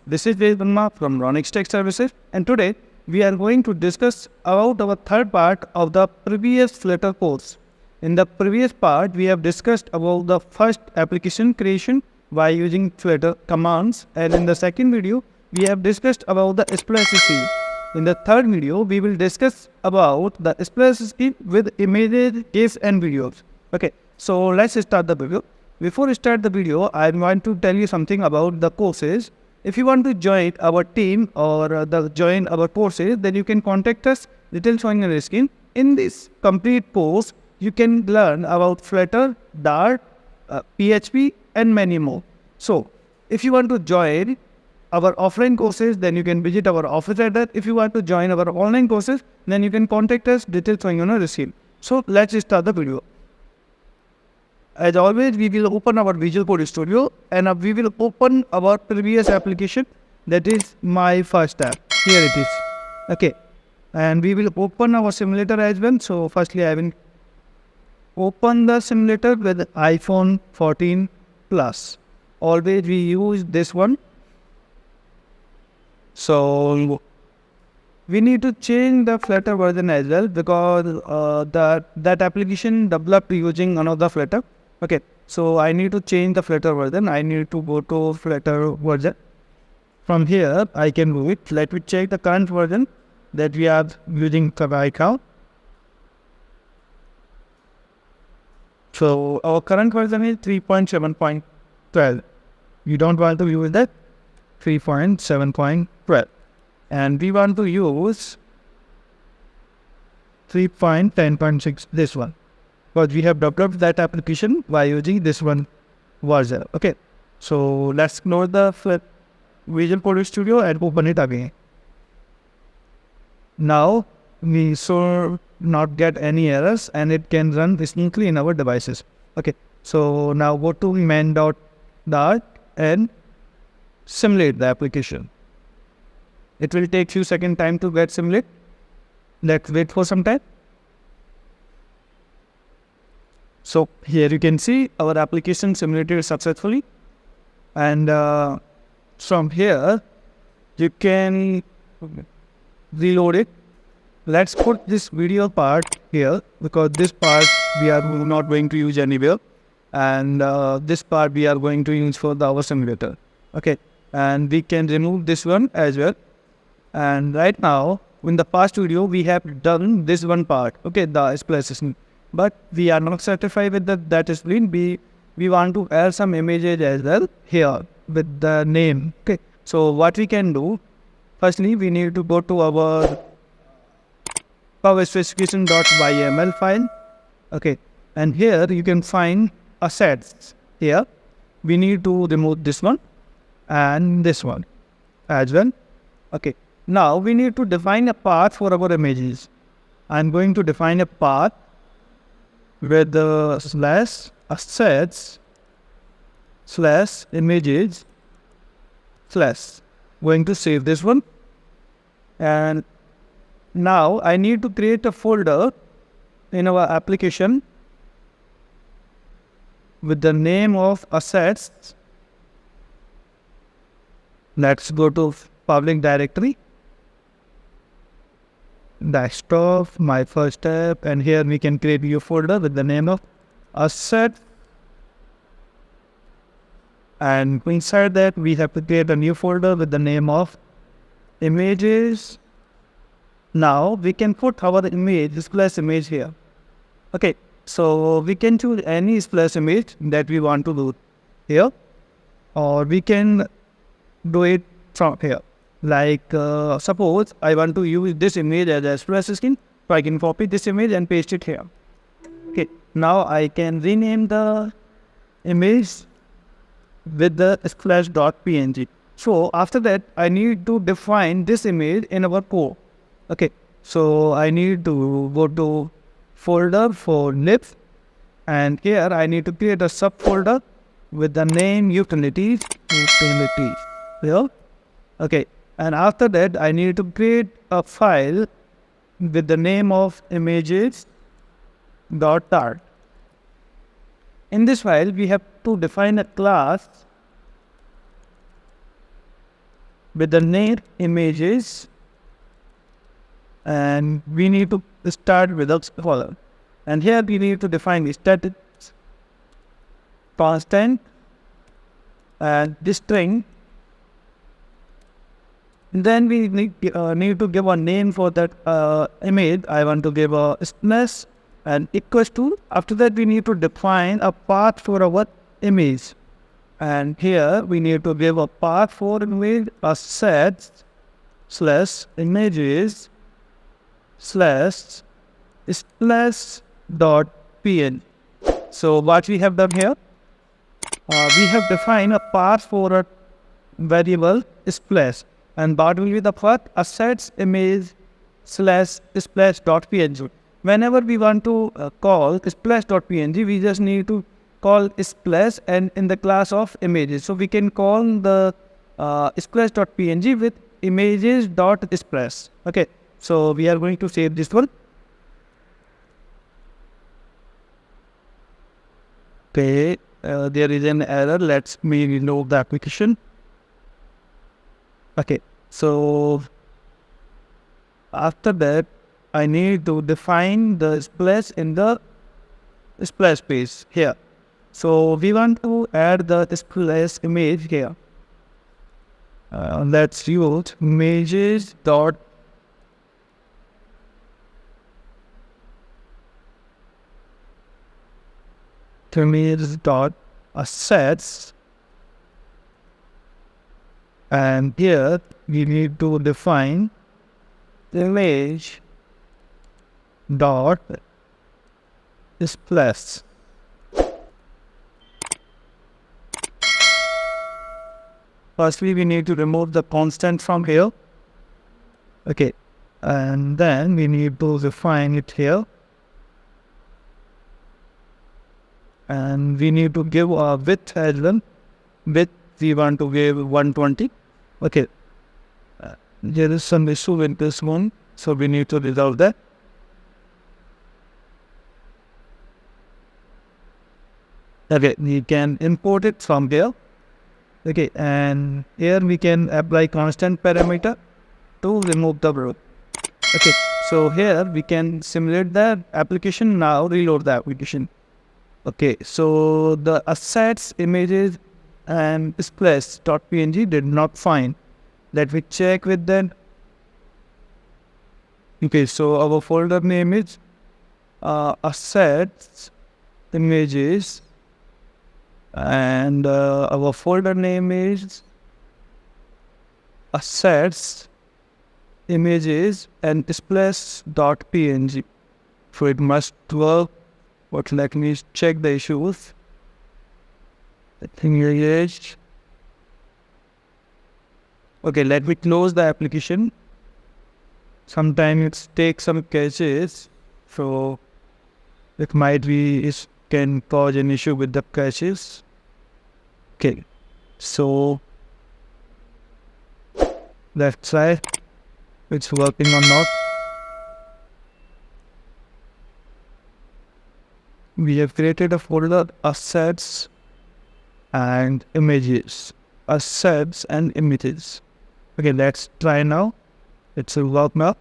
This is Vedma from Raunixtech Services, and today we are going to discuss about our third part of the previous Flutter course. In the previous part, we have discussed about the first application creation by using Flutter commands, and in the second video, we have discussed about the splash scheme. In the third video, we will discuss about the splash scheme with images, GIFs, and videos. Okay, so let's start the video. Before we start the video, I want to tell you something about the courses. If you want to join our team or join our courses, then you can contact us. Details showing on the screen. In this complete course, you can learn about Flutter, Dart, PHP, and many more. So, if you want to join our offline courses, then you can visit our office address. If you want to join our online courses, then you can contact us. Details showing on the screen. So, let's start the video. As always, we will open our Visual Code Studio and we will open our previous application, that is my first app. Here it is. Okay. And we will open our simulator as well. So firstly, I will open the simulator with iPhone 14 Plus. Always we use this one. So we need to change the Flutter version as well because that application developed using another Flutter. Okay, so I need to change the Flutter version. I need to go to Flutter version. From here, I can do it. Let me check the current version that we are using right now. So our current version is 3.7.12. You don't want to use that 3.7.12. And we want to use 3.10.6, this one. Because we have developed that application by using this one version. Okay, so let's close the Visual Code Studio and open it again. Now we should not get any errors and it can run smoothly in our devices. Okay, so now go to main.dart and simulate the application. It will take few seconds time to get simulate. Let's wait for some time. So here you can see our application simulated successfully, and from here you can reload it. Let's put this video part here because this part we are not going to use anywhere, and this part we are going to use for our simulator. Okay, and we can remove this one as well. And right now in the past video we have done this one part. Okay, the splash system. But we are not satisfied with that screen. We want to add some images as well here with the name. Okay. So what we can do, firstly we need to go to our power specification.yml file. Okay. And here you can find assets. Here we need to remove this one and this one as well. Okay. Now we need to define a path for our images. I'm going to define a path with the slash assets slash images slash. Going to save this one. And now I need to create a folder in our application with the name of assets. Let's go to public directory, desktop, my first app, and here we can create a new folder with the name of asset, and inside that we have to create a new folder with the name of images. Now we can put our image, splash image here. Okay, so we can choose any splash image that we want to do here, or we can do it from here. Like suppose I want to use this image as a splash screen, so I can copy this image and paste it here. Okay, now I can rename the image with the splash.png. So after that I need to define this image in our code. Okay, so I need to go to folder for libs, and here I need to create a subfolder with the name utilities. Here. Okay. And after that, I need to create a file with the name of images.dart. In this file, we have to define a class with the name images, and we need to start with a column. And here we need to define the static constant and this string. And then we need to give a name for that image. I want to give a splash and equals to. After that, we need to define a path for our image. And here we need to give a path for image assets slash images slash splash dot png. So what we have done here, we have defined a path for a variable splash, and that will be the path assets image slash splash dot png. Whenever we want to call splash dot png, we just need to call splash and in the class of images. So we can call the splash dot png with images dot splash. Okay, so we are going to save this one. Okay, there is an error. Let me reload the application. Okay, so after that, I need to define the splash in the splash page here. So we want to add the splash image here. Let's use images dot images dot assets, and here we need to define image dot splash. Firstly, we need to remove the constant from here. Okay, and then we need to define it here. And we need to give a width as well. Width we want to give 120. Okay, there is some issue with this one, so we need to resolve that. Okay, we can import it from here. Okay, and here we can apply constant parameter to remove the row. Okay, so here we can simulate the application. Now reload the application. Okay, so the assets, images, and splash.png did not find. Let me check with that. Okay, so our folder name is assets, images, and our folder name is assets, images, and splash.png. So it must work. But let me check the issues. I think it is. Okay, let me close the application. Sometimes it takes some caches, so it might be it can cause an issue with the caches. Okay, so let's try it's working or not. We have created a folder assets and images. Assets and images. Okay, let's try now. It's a work now.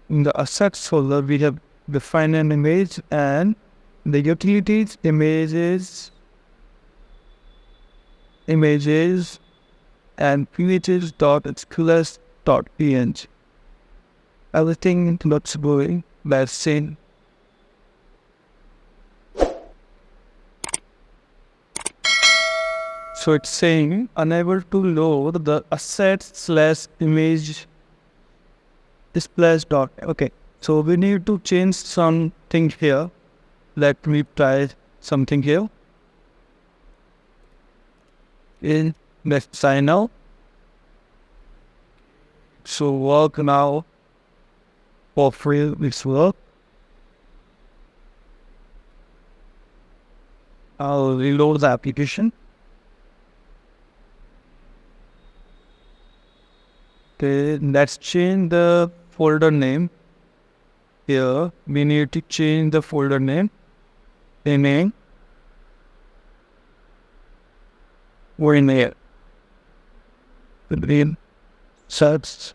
In the assets folder, we have defined an image, and the utilities images and images.splash.png. Everything looks going. Let's see. So it's saying unable to load the assets/image splash dot. Okay, so we need to change something here. Let me try something here. Let's sign out. So work now. For free, it's work. I'll reload the application. Okay, let's change the folder name. Here we need to change the folder name. The name we're in here. The name search.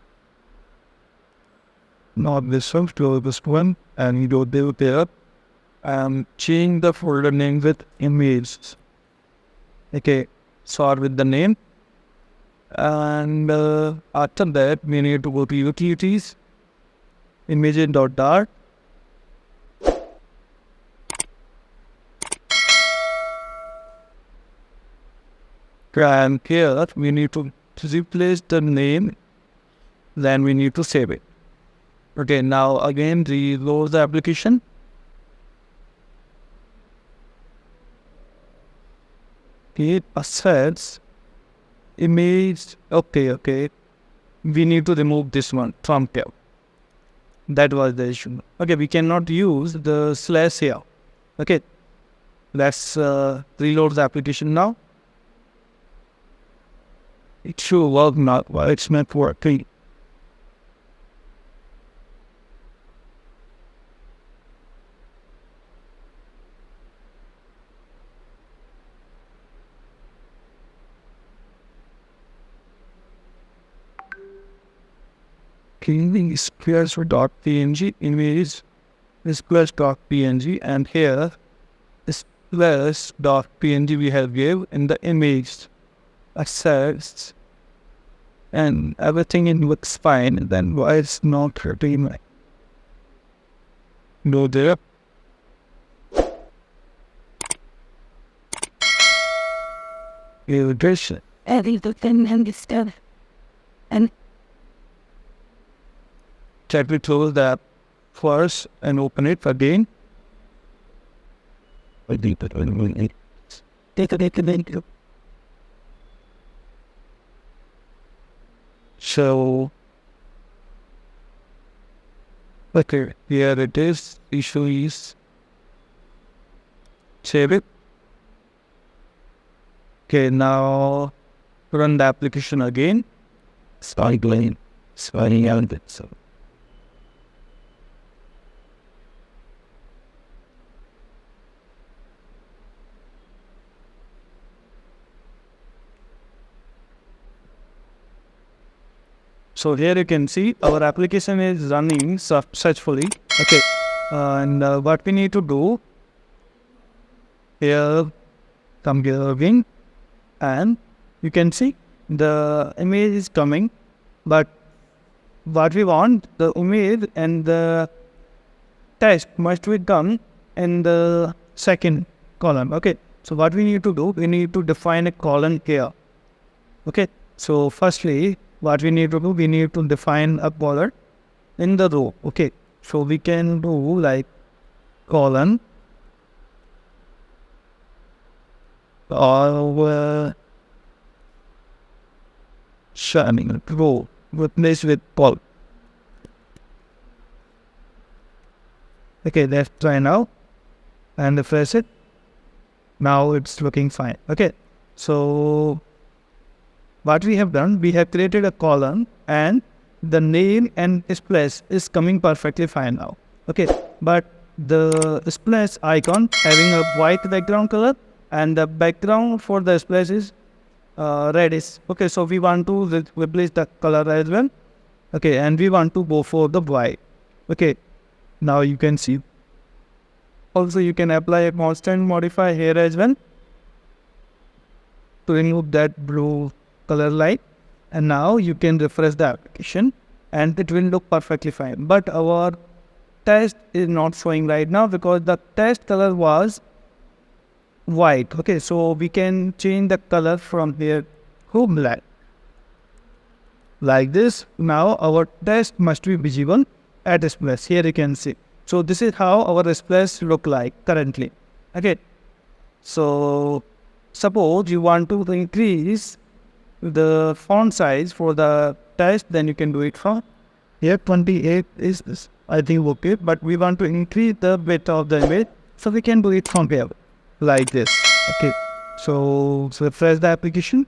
Not this one, to this one, and go there and change the folder name with images. Okay, start with the name, and after that we need to go to utilities, image.dart, and here we need to replace the name, then we need to save it. Okay, now again reload the application. It assets image. Okay. We need to remove this one from here. That was the issue. Okay, we cannot use the slash here. Okay, let's reload the application now. It should work now. Well, it's not working. Cleaning squares.png, image squares.png, and here squares.png we have gave in the image assets, and everything in looks fine. Then why it's not hurting? Go there. You just and try to close the app first and open it again. So, okay, here it is. Issue is save it. Okay, now run the application again. Starting out it. So here you can see our application is running successfully. Okay, and what we need to do here, come here again, and you can see the image is coming, but what we want, the image and the text must be come in the second column. Okay, so what we need to do, we need to define a column here. Okay, so firstly, what we need to do, we need to define a column in the row. Okay, so we can do like column or shining row replace with column. Okay, let's try now and refresh it. Now it's looking fine. Okay, so what we have done, we have created a column and the name and splash is coming perfectly fine now. Okay, but the splash icon having a white background color and the background for the splash is reddish. Okay, so we want to replace the color as well. Okay, and we want to go for the white. Okay, now you can see. Also, you can apply a constant modifier here as well to remove that blue color light, and now you can refresh the application and it will look perfectly fine. But our test is not showing right now because the test color was white. Okay, so we can change the color from here to black like this. Now our test must be visible at splash. Here you can see. So this is how our splash look like currently. Okay, so suppose you want to increase the font size for the text, then you can do it from here. 28 is I think okay, but we want to increase the width of the image, so we can do it from here like this. Okay, so refresh the application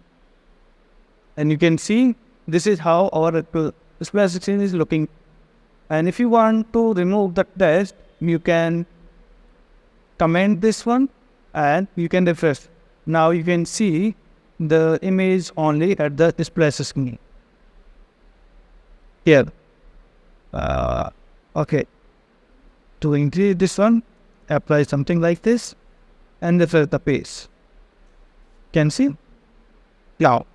and you can see this is how our splash screen is looking. And if you want to remove the text, you can comment this one and you can refresh. Now you can see the image only at the splash screen here. Okay, to increase this one, apply something like this and refresh the page. Can see now.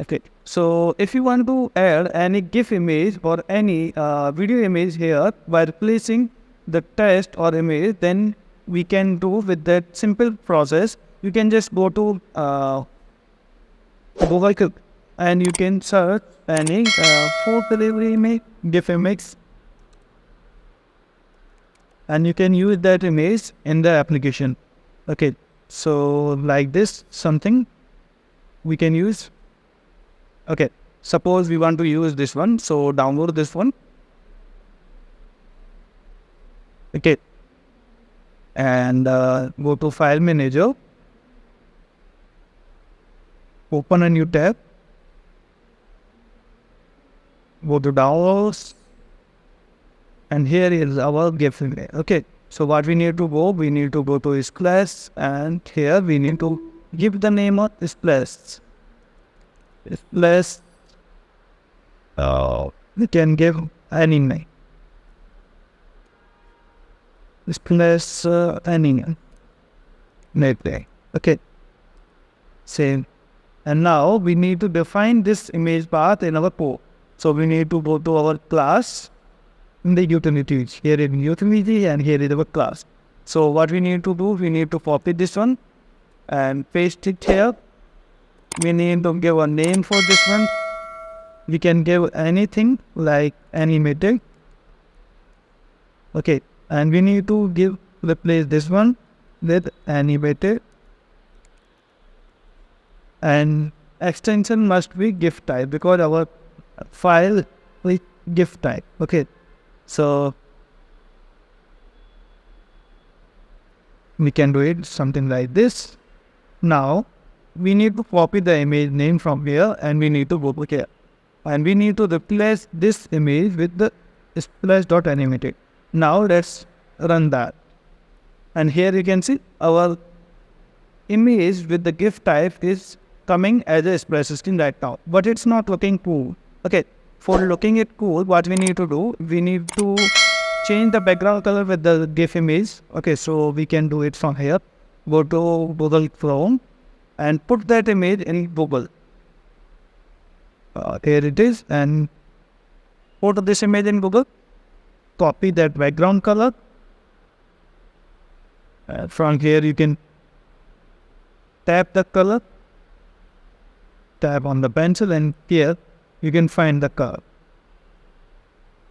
Okay, so if you want to add any GIF image or any video image here by replacing the text or image, then we can do with that simple process. You can just go to Google and you can search any food delivery image, GIF image, and you can use that image in the application. Okay, so like this something we can use. Okay, suppose we want to use this one, so download this one. Okay, and go to File Manager, open a new tab, go to Downloads, and here is our GIF image. Okay, so what we need to go to Splash, and here we need to give the name of Splash. Splash. We can give any name. Splash any name. Okay. Same. And now we need to define this image path in our code. So we need to go to our class in the utilities. Here is utility and here is our class. So what we need to do, we need to copy this one and paste it here. We need to give a name for this one. We can give anything like animated. Okay, and we need to replace this one with animated, and extension must be GIF type because our file is GIF type. Okay, so we can do it something like this. Now we need to copy the image name from here and we need to go to here. And we need to replace this image with the splash.animated. Now let's run that. And here you can see our image with the GIF type is coming as a splash screen right now. But it's not looking cool. Okay, for looking it cool, what we need to do, we need to change the background color with the GIF image. Okay, so we can do it from here. Go to Google Chrome and put that image in Google. Here it is, and put this image in Google. Copy that background color. From here you can tap the color. Tap on the pencil and here you can find the color.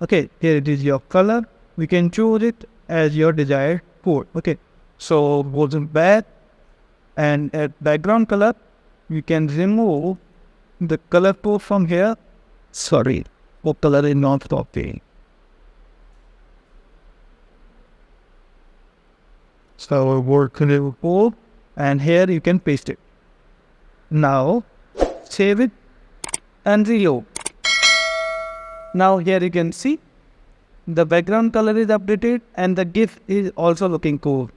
Okay, here it is your color. We can choose it as your desired code. Okay, so go to back and at background color you can remove the color code from here. Sorry, what color is not copying. So we'll go to code and here you can paste it. Now save it and reload. Now here you can see the background color is updated and the GIF is also looking cool.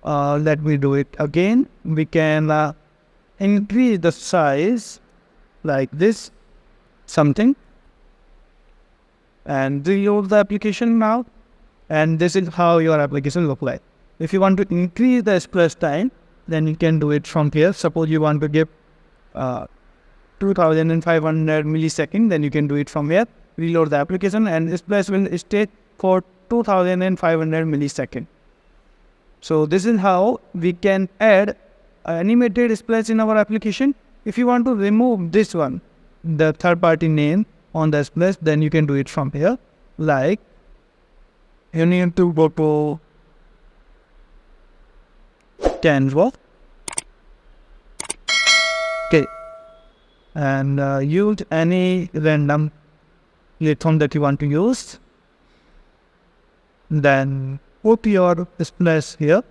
Let me do it again. We can increase the size like this, something, and reload the application now. And this is how your application look like. If you want to increase the splash time, then you can do it from here. Suppose you want to give 2500 milliseconds, then you can do it from here. Reload the application and splash will stay for 2500 milliseconds. So this is how we can add animated splash in our application. If you want to remove this one, the third party name on the splash, then you can do it from here. Like you need to go to Canva. Okay, and use any random platform that you want to use. Then put your splash here.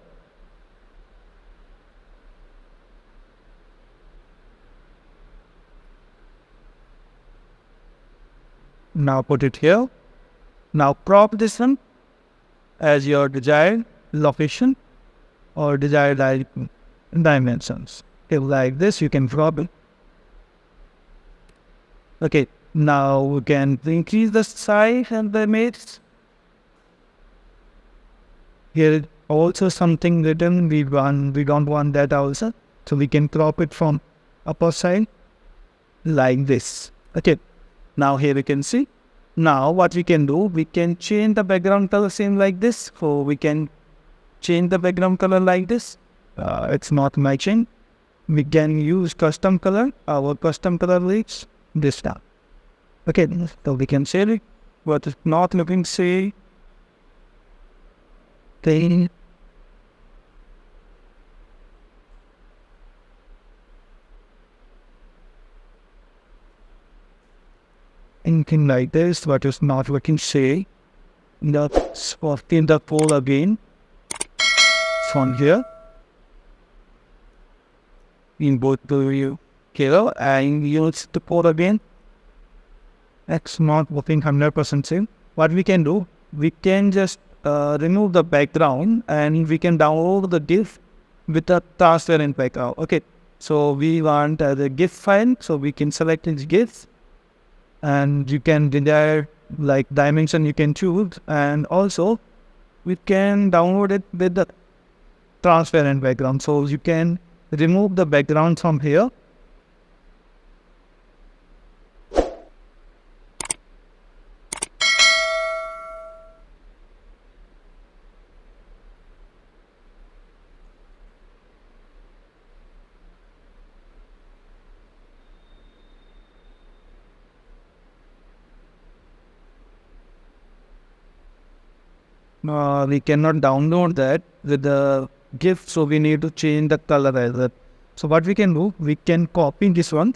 Now put it here. Now crop this one as your desired location or desired dimensions. Okay, like this you can crop it. Okay, now we can increase the size and the image. Here also something written, we don't want that also. So we can crop it from upper side like this. Okay, now here you can see. Now what we can do, we can change the background color same like this. So we can change the background color like this. It's not matching. We can use custom color. Our custom color is this now. Okay, so we can say it, but it's not looking say thing. Anything like this, but it's not looking say. Let's swap in the pole again from here. In both the view here and use the pole again. It's not working 100% same. What we can do, we can just remove the background and we can download the GIF with a transparent background. Okay, so we want the GIF file, so we can select this GIF and you can desire like dimension you can choose, and also we can download it with the transparent background. So you can remove the background from here. We cannot download that with the GIF, so we need to change the color as well. So what we can do, we can copy this one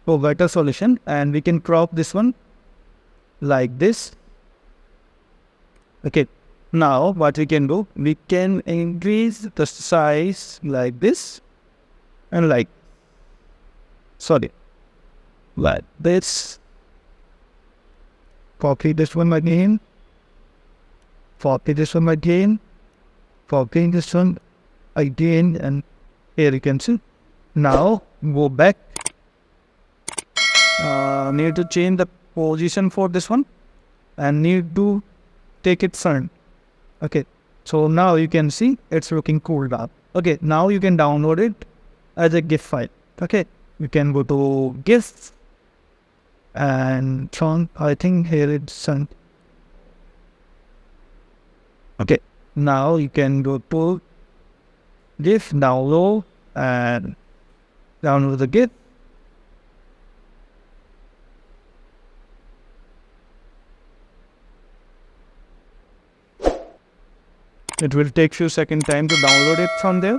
for better solution and we can crop this one like this. Okay, now what we can do, we can increase the size like this and like this. Copy this one again. Copy this one again, copy this one again, and here you can see. Now go back. Need to change the position for this one and need to take it front. Okay, so now you can see it's looking cool now. Okay, now you can download it as a GIF file. Okay, you can go to GIF and from, I think here it's sent. Okay, now you can go to GIF, download and download the GIF. It will take few seconds time to download it from there.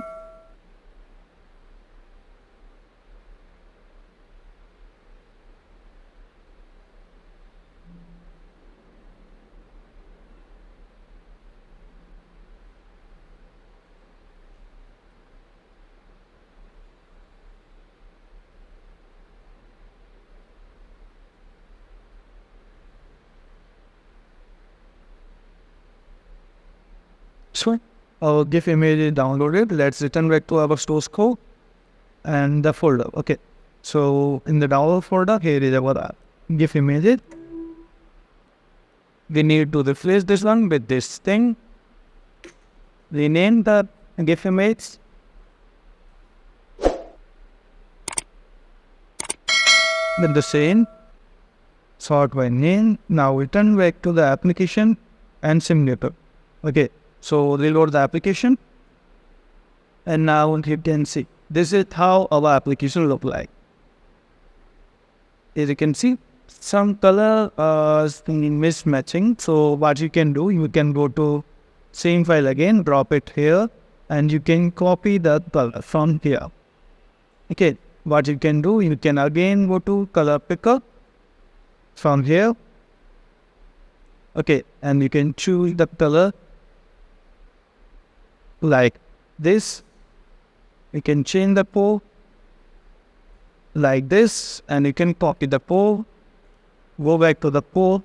So our GIF image is downloaded. Let's return back to our source code and the folder. Okay, so in the download folder, here is our GIF image. We need to replace this one with this thing. Rename the GIF image. With the same, sort by name. Now return back to the application and simulator. Okay. So reload the application and now you can see this is how our application look like. As you can see, some color is mismatching. So what you can do, you can go to same file again, drop it here and you can copy the color from here. Okay, what you can do, you can again go to color picker from here. Okay, and you can choose the color like this. You can change the pole like this and you can copy the pole go back to the code,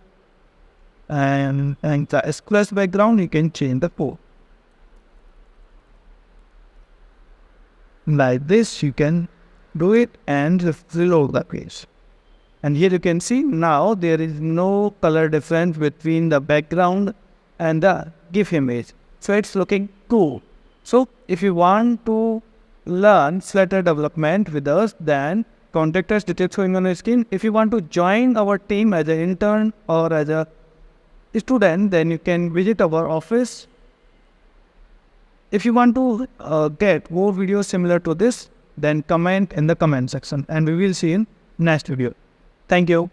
and the SQL background, you can change the code. Like this, you can do it and just reload the page. And here you can see now there is no color difference between the background and the GIF image. So it's looking cool. So if you want to learn Flutter development with us, then contact us, details showing on your screen. If you want to join our team as an intern or as a student, then you can visit our office. If you want to get more videos similar to this, then comment in the comment section and we will see you in next video. Thank you.